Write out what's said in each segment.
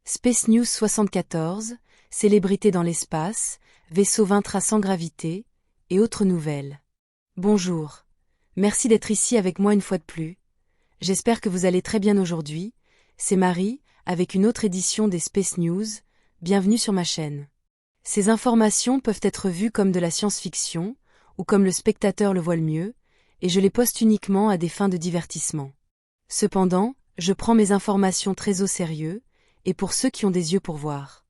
Space News 74, célébrités dans l'espace, vaisseau Vintra sans gravité, et autres nouvelles. Bonjour. Merci d'être ici avec moi une fois de plus. J'espère que vous allez très bien aujourd'hui. C'est Marie, avec une autre édition des Space News. Bienvenue sur ma chaîne. Ces informations peuvent être vues comme de la science-fiction, ou comme le spectateur le voit le mieux, et je les poste uniquement à des fins de divertissement. Cependant, je prends mes informations très au sérieux, et pour ceux qui ont des yeux pour voir.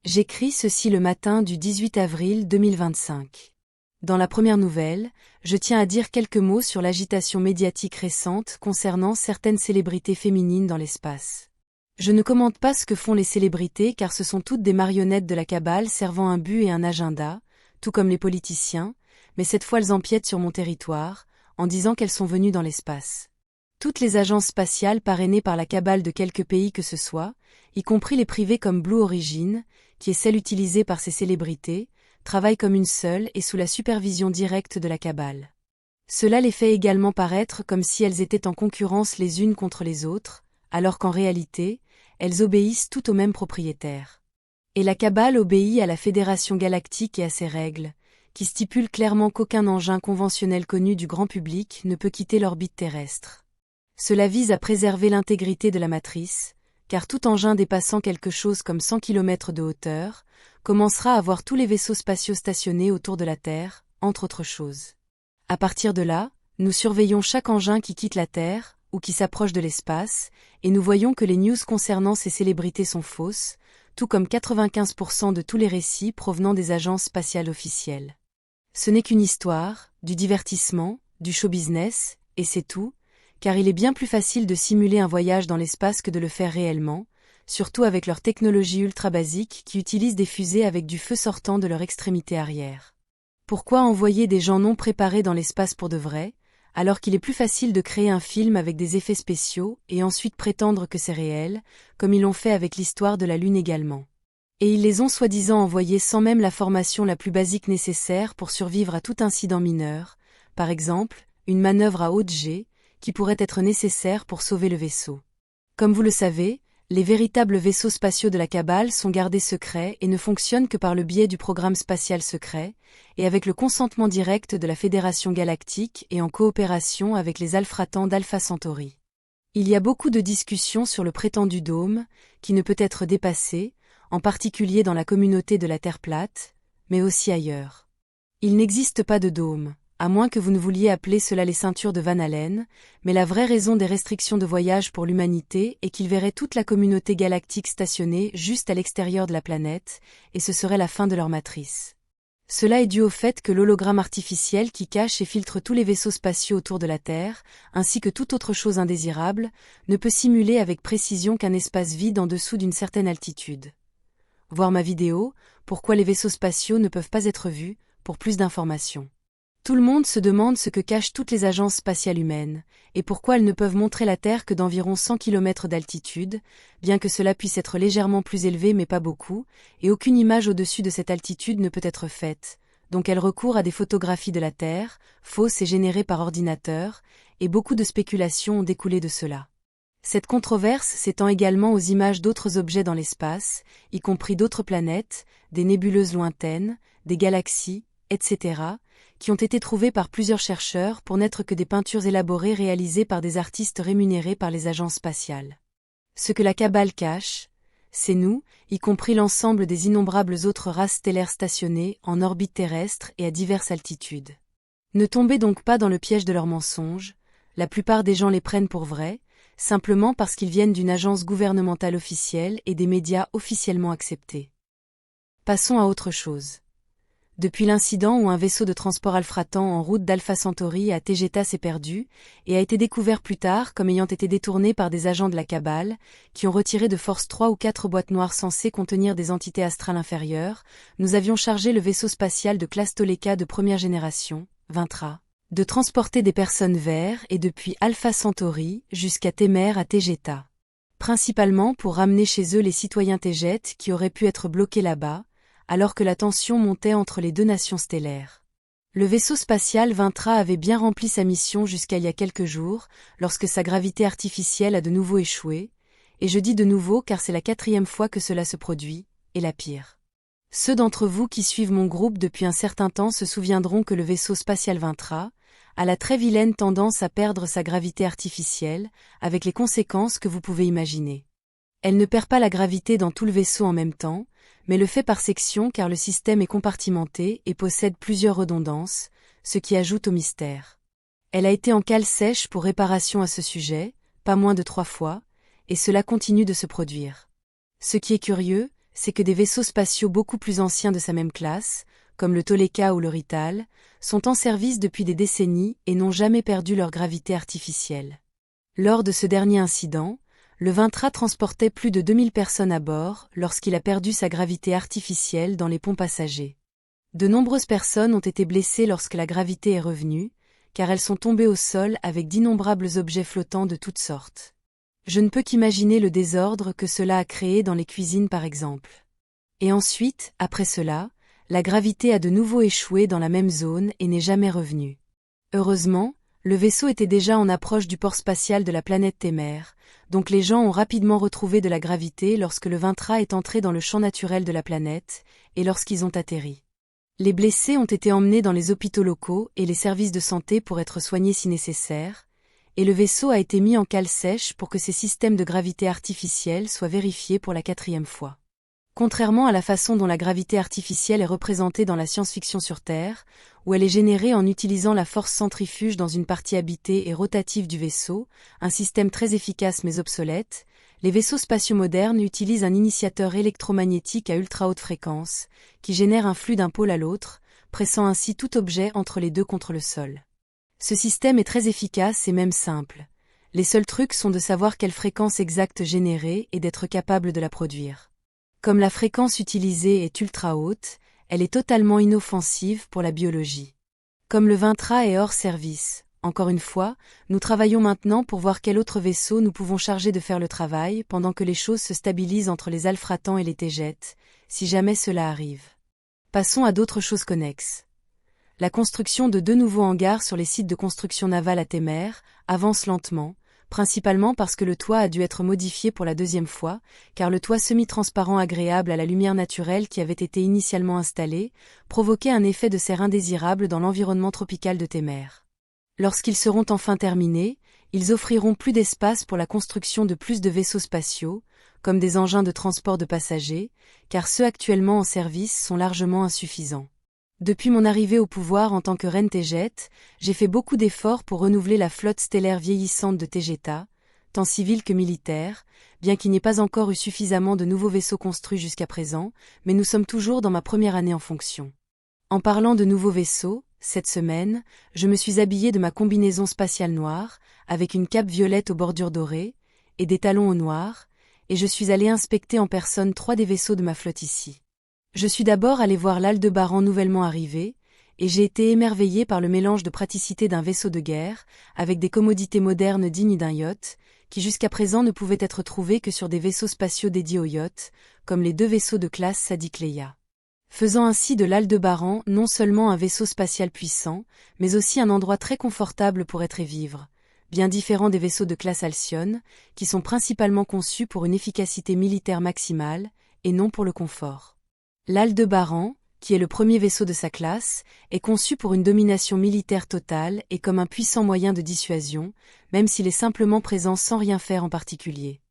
J'écris ceci le matin du 18 avril 2025. Dans la première nouvelle, je tiens à dire quelques mots sur l'agitation médiatique récente concernant certaines célébrités féminines dans l'espace. Je ne commente pas ce que font les célébrités car ce sont toutes des marionnettes de la cabale servant un but et un agenda, tout comme les politiciens, mais cette fois elles empiètent sur mon territoire, en disant qu'elles sont venues dans l'espace. Toutes les agences spatiales parrainées par la cabale de quelque pays que ce soit, y compris les privées comme Blue Origin, qui est celle utilisée par ces célébrités, travaillent comme une seule et sous la supervision directe de la cabale. Cela les fait également paraître comme si elles étaient en concurrence les unes contre les autres, alors qu'en réalité, elles obéissent toutes au même propriétaire. Et la cabale obéit à la Fédération Galactique et à ses règles, qui stipulent clairement qu'aucun engin conventionnel connu du grand public ne peut quitter l'orbite terrestre. Cela vise à préserver l'intégrité de la matrice, car tout engin dépassant quelque chose comme 100 km de hauteur commencera à voir tous les vaisseaux spatiaux stationnés autour de la Terre, entre autres choses. À partir de là, nous surveillons chaque engin qui quitte la Terre, ou qui s'approche de l'espace, et nous voyons que les news concernant ces célébrités sont fausses, tout comme 95% de tous les récits provenant des agences spatiales officielles. Ce n'est qu'une histoire, du divertissement, du show business, et c'est tout, car il est bien plus facile de simuler un voyage dans l'espace que de le faire réellement, surtout avec leur technologie ultra basique qui utilise des fusées avec du feu sortant de leur extrémité arrière. Pourquoi envoyer des gens non préparés dans l'espace pour de vrai, alors qu'il est plus facile de créer un film avec des effets spéciaux et ensuite prétendre que c'est réel, comme ils l'ont fait avec l'histoire de la Lune également. Et ils les ont soi-disant envoyés sans même la formation la plus basique nécessaire pour survivre à tout incident mineur, par exemple, une manœuvre à haute G, qui pourrait être nécessaire pour sauver le vaisseau. Comme vous le savez, les véritables vaisseaux spatiaux de la cabale sont gardés secrets et ne fonctionnent que par le biais du programme spatial secret, et avec le consentement direct de la Fédération Galactique et en coopération avec les Alfratans d'Alpha Centauri. Il y a beaucoup de discussions sur le prétendu dôme, qui ne peut être dépassé, en particulier dans la communauté de la Terre plate, mais aussi ailleurs. Il n'existe pas de dôme, à moins que vous ne vouliez appeler cela les ceintures de Van Allen, mais la vraie raison des restrictions de voyage pour l'humanité est qu'ils verraient toute la communauté galactique stationnée juste à l'extérieur de la planète, et ce serait la fin de leur matrice. Cela est dû au fait que l'hologramme artificiel qui cache et filtre tous les vaisseaux spatiaux autour de la Terre, ainsi que toute autre chose indésirable, ne peut simuler avec précision qu'un espace vide en dessous d'une certaine altitude. Voir ma vidéo, pourquoi les vaisseaux spatiaux ne peuvent pas être vus, pour plus d'informations. Tout le monde se demande ce que cachent toutes les agences spatiales humaines, et pourquoi elles ne peuvent montrer la Terre que d'environ 100 km d'altitude, bien que cela puisse être légèrement plus élevé mais pas beaucoup, et aucune image au-dessus de cette altitude ne peut être faite, donc elles recourent à des photographies de la Terre, fausses et générées par ordinateur, et beaucoup de spéculations ont découlé de cela. Cette controverse s'étend également aux images d'autres objets dans l'espace, y compris d'autres planètes, des nébuleuses lointaines, des galaxies, etc., qui ont été trouvées par plusieurs chercheurs pour n'être que des peintures élaborées réalisées par des artistes rémunérés par les agences spatiales. Ce que la cabale cache, c'est nous, y compris l'ensemble des innombrables autres races stellaires stationnées en orbite terrestre et à diverses altitudes. Ne tombez donc pas dans le piège de leurs mensonges, la plupart des gens les prennent pour vrais, simplement parce qu'ils viennent d'une agence gouvernementale officielle et des médias officiellement acceptés. Passons à autre chose. Depuis l'incident où un vaisseau de transport Alfratan en route d'Alpha Centauri à Tegeta s'est perdu, et a été découvert plus tard comme ayant été détourné par des agents de la cabale, qui ont retiré de force 3 ou 4 boîtes noires censées contenir des entités astrales inférieures, nous avions chargé le vaisseau spatial de classe Toleka de première génération, Vintra, de transporter des personnes vers et depuis Alpha Centauri jusqu'à Temer à Tegeta. Principalement pour ramener chez eux les citoyens Tejet qui auraient pu être bloqués là-bas, alors que la tension montait entre les deux nations stellaires. Le vaisseau spatial Vintra avait bien rempli sa mission jusqu'à il y a quelques jours, lorsque sa gravité artificielle a de nouveau échoué, Et je dis de nouveau car c'est la 4e fois que cela se produit, et la pire. Ceux d'entre vous qui suivent mon groupe depuis un certain temps se souviendront que le vaisseau spatial Vintra a la très vilaine tendance à perdre sa gravité artificielle, avec les conséquences que vous pouvez imaginer. Elle ne perd pas la gravité dans tout le vaisseau en même temps, mais le fait par section car le système est compartimenté et possède plusieurs redondances, ce qui ajoute au mystère. Elle a été en cale sèche pour réparation à ce sujet, pas moins de 3 fois, et cela continue de se produire. Ce qui est curieux, c'est que des vaisseaux spatiaux beaucoup plus anciens de sa même classe, comme le Toleka ou le Rital, sont en service depuis des décennies et n'ont jamais perdu leur gravité artificielle. Lors de ce dernier incident, le Vintra transportait plus de 2000 personnes à bord lorsqu'il a perdu sa gravité artificielle dans les ponts passagers. De nombreuses personnes ont été blessées lorsque la gravité est revenue, car elles sont tombées au sol avec d'innombrables objets flottants de toutes sortes. Je ne peux qu'imaginer le désordre que cela a créé dans les cuisines par exemple. Et ensuite, après cela, la gravité a de nouveau échoué dans la même zone et n'est jamais revenue. Heureusement, le vaisseau était déjà en approche du port spatial de la planète Témer, donc les gens ont rapidement retrouvé de la gravité lorsque le Vintra est entré dans le champ naturel de la planète, et lorsqu'ils ont atterri. Les blessés ont été emmenés dans les hôpitaux locaux et les services de santé pour être soignés si nécessaire, et le vaisseau a été mis en cale sèche pour que ses systèmes de gravité artificielle soient vérifiés pour la 4e fois. Contrairement à la façon dont la gravité artificielle est représentée dans la science-fiction sur Terre, où elle est générée en utilisant la force centrifuge dans une partie habitée et rotative du vaisseau, un système très efficace mais obsolète, les vaisseaux spatiaux modernes utilisent un initiateur électromagnétique à ultra haute fréquence, qui génère un flux d'un pôle à l'autre, pressant ainsi tout objet entre les deux contre le sol. Ce système est très efficace et même simple. Les seuls trucs sont de savoir quelle fréquence exacte générer et d'être capable de la produire. Comme la fréquence utilisée est ultra haute, elle est totalement inoffensive pour la biologie. Comme le Vintra est hors service, encore une fois, nous travaillons maintenant pour voir quel autre vaisseau nous pouvons charger de faire le travail pendant que les choses se stabilisent entre les Alfratans et les Tégètes, si jamais cela arrive. Passons à d'autres choses connexes. La construction de 2 nouveaux hangars sur les sites de construction navale à Témer avance lentement, principalement parce que le toit a dû être modifié pour la 2e fois, car le toit semi-transparent agréable à la lumière naturelle qui avait été initialement installé provoquait un effet de serre indésirable dans l'environnement tropical de Témer. Lorsqu'ils seront enfin terminés, ils offriront plus d'espace pour la construction de plus de vaisseaux spatiaux, comme des engins de transport de passagers, car ceux actuellement en service sont largement insuffisants. Depuis mon arrivée au pouvoir en tant que reine Tégète, j'ai fait beaucoup d'efforts pour renouveler la flotte stellaire vieillissante de Tégéta, tant civile que militaire, bien qu'il n'y ait pas encore eu suffisamment de nouveaux vaisseaux construits jusqu'à présent, mais nous sommes toujours dans ma première année en fonction. En parlant de nouveaux vaisseaux, cette semaine, je me suis habillée de ma combinaison spatiale noire, avec une cape violette aux bordures dorées, et des talons au noir, et je suis allée inspecter en personne 3 des vaisseaux de ma flotte ici. Je suis d'abord allée voir l'Aldébaran nouvellement arrivé, et j'ai été émerveillée par le mélange de praticité d'un vaisseau de guerre, avec des commodités modernes dignes d'un yacht, qui jusqu'à présent ne pouvaient être trouvées que sur des vaisseaux spatiaux dédiés aux yachts, comme les 2 vaisseaux de classe Sadiq Leia. Faisant ainsi de l'Aldébaran non seulement un vaisseau spatial puissant, mais aussi un endroit très confortable pour être et vivre, bien différent des vaisseaux de classe Alcyon, qui sont principalement conçus pour une efficacité militaire maximale, et non pour le confort. L'Aldébaran, qui est le premier vaisseau de sa classe, est conçu pour une domination militaire totale et comme un puissant moyen de dissuasion, même s'il est simplement présent sans rien faire en particulier.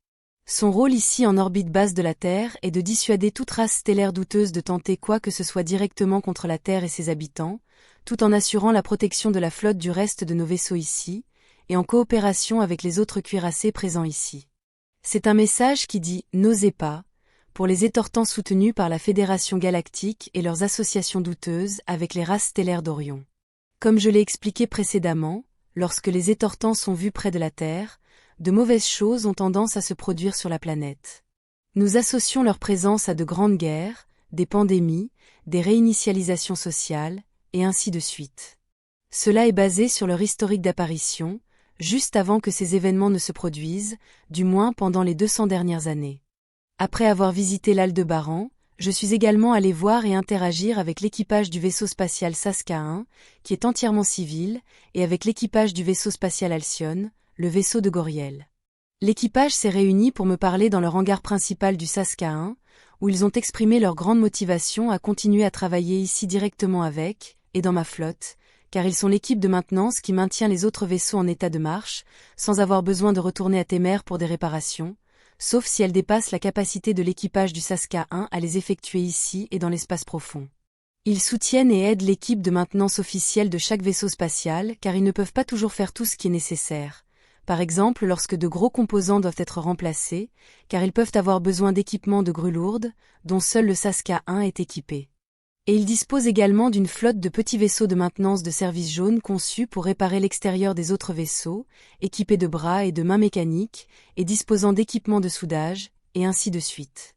Son rôle ici en orbite basse de la Terre est de dissuader toute race stellaire douteuse de tenter quoi que ce soit directement contre la Terre et ses habitants, tout en assurant la protection de la flotte du reste de nos vaisseaux ici, et en coopération avec les autres cuirassés présents ici. C'est un message qui dit « N'osez pas », pour les étortants soutenus par la Fédération Galactique et leurs associations douteuses avec les races stellaires d'Orion. Comme je l'ai expliqué précédemment, lorsque les étortants sont vus près de la Terre, de mauvaises choses ont tendance à se produire sur la planète. Nous associons leur présence à de grandes guerres, des pandémies, des réinitialisations sociales, et ainsi de suite. Cela est basé sur leur historique d'apparition, juste avant que ces événements ne se produisent, du moins pendant les 200 dernières années. Après avoir visité l'Aldébaran, je suis également allé voir et interagir avec l'équipage du vaisseau spatial Saska 1, qui est entièrement civil, et avec l'équipage du vaisseau spatial Alcyon, le vaisseau de Goriel. L'équipage s'est réuni pour me parler dans leur hangar principal du Saska-1, où ils ont exprimé leur grande motivation à continuer à travailler ici directement avec, et dans ma flotte, car ils sont l'équipe de maintenance qui maintient les autres vaisseaux en état de marche, sans avoir besoin de retourner à Témère pour des réparations, sauf si elles dépassent la capacité de l'équipage du Saska-1 à les effectuer ici et dans l'espace profond. Ils soutiennent et aident l'équipe de maintenance officielle de chaque vaisseau spatial, car ils ne peuvent pas toujours faire tout ce qui est nécessaire. Par exemple lorsque de gros composants doivent être remplacés, car ils peuvent avoir besoin d'équipements de grues lourdes, dont seul le Saska-1 est équipé. Et ils disposent également d'une flotte de petits vaisseaux de maintenance de service jaune conçus pour réparer l'extérieur des autres vaisseaux, équipés de bras et de mains mécaniques, et disposant d'équipements de soudage, et ainsi de suite.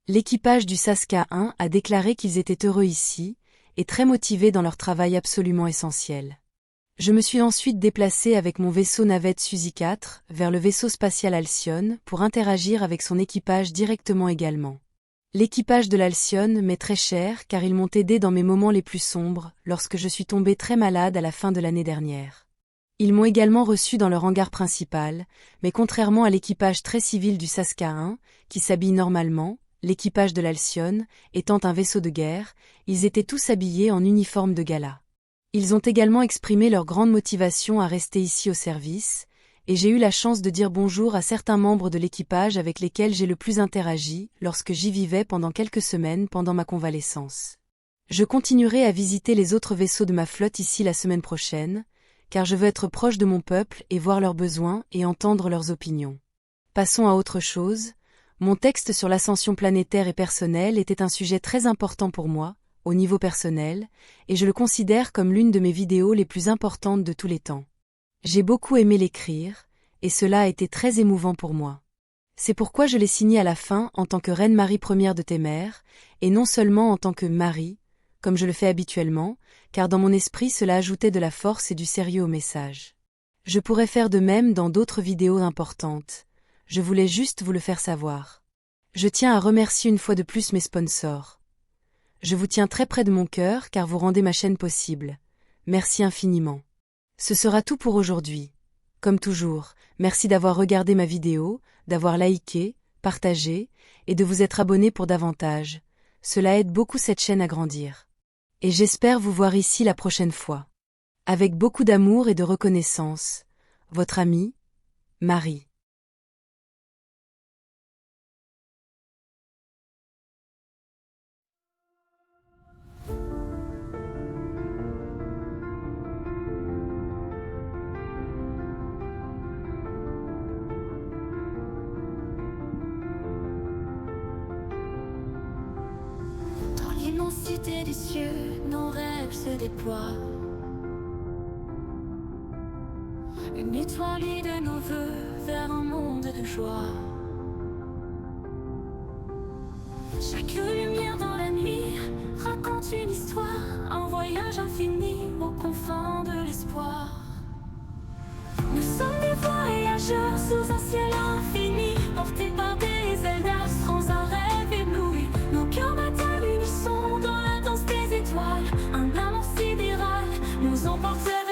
L'équipage du Saska-1 a déclaré qu'ils étaient heureux ici, et très motivés dans leur travail absolument essentiel. Je me suis ensuite déplacé avec mon vaisseau navette Suzy 4 vers le vaisseau spatial Alcyone pour interagir avec son équipage directement également. L'équipage de l'Alcyone m'est très cher car ils m'ont aidé dans mes moments les plus sombres lorsque je suis tombé très malade à la fin de l'année dernière. Ils m'ont également reçu dans leur hangar principal, mais contrairement à l'équipage très civil du Saska-1, qui s'habille normalement, l'équipage de l'Alcyone, étant un vaisseau de guerre, ils étaient tous habillés en uniforme de gala. Ils ont également exprimé leur grande motivation à rester ici au service, et j'ai eu la chance de dire bonjour à certains membres de l'équipage avec lesquels j'ai le plus interagi lorsque j'y vivais pendant quelques semaines pendant ma convalescence. Je continuerai à visiter les autres vaisseaux de ma flotte ici la semaine prochaine, car je veux être proche de mon peuple et voir leurs besoins et entendre leurs opinions. Passons à autre chose. Mon texte sur l'ascension planétaire et personnelle était un sujet très important pour moi, au niveau personnel, et je le considère comme l'une de mes vidéos les plus importantes de tous les temps. J'ai beaucoup aimé l'écrire, et cela a été très émouvant pour moi. C'est pourquoi je l'ai signé à la fin en tant que Reine Marie Ier de Témère, et non seulement en tant que Marie, comme je le fais habituellement, car dans mon esprit cela ajoutait de la force et du sérieux au message. Je pourrais faire de même dans d'autres vidéos importantes. Je voulais juste vous le faire savoir. Je tiens à remercier une fois de plus mes sponsors. Je vous tiens très près de mon cœur car vous rendez ma chaîne possible. Merci infiniment. Ce sera tout pour aujourd'hui. Comme toujours, merci d'avoir regardé ma vidéo, d'avoir liké, partagé, et de vous être abonné pour davantage. Cela aide beaucoup cette chaîne à grandir. Et j'espère vous voir ici la prochaine fois. Avec beaucoup d'amour et de reconnaissance, votre amie, Marie. Dans l'immensité des cieux, nos rêves se déploient. Une étoile de nos voeux vers un monde de joie. Chaque lumière dans la nuit raconte une histoire, un voyage infini aux confins de l'espoir. Nous sommes des voyageurs sous un ciel infini, portés par des ailes d'astres, un rêve ébloui. Nos cœurs battent à l'unisson dans la danse des étoiles. Un amour sidéral nous emporte.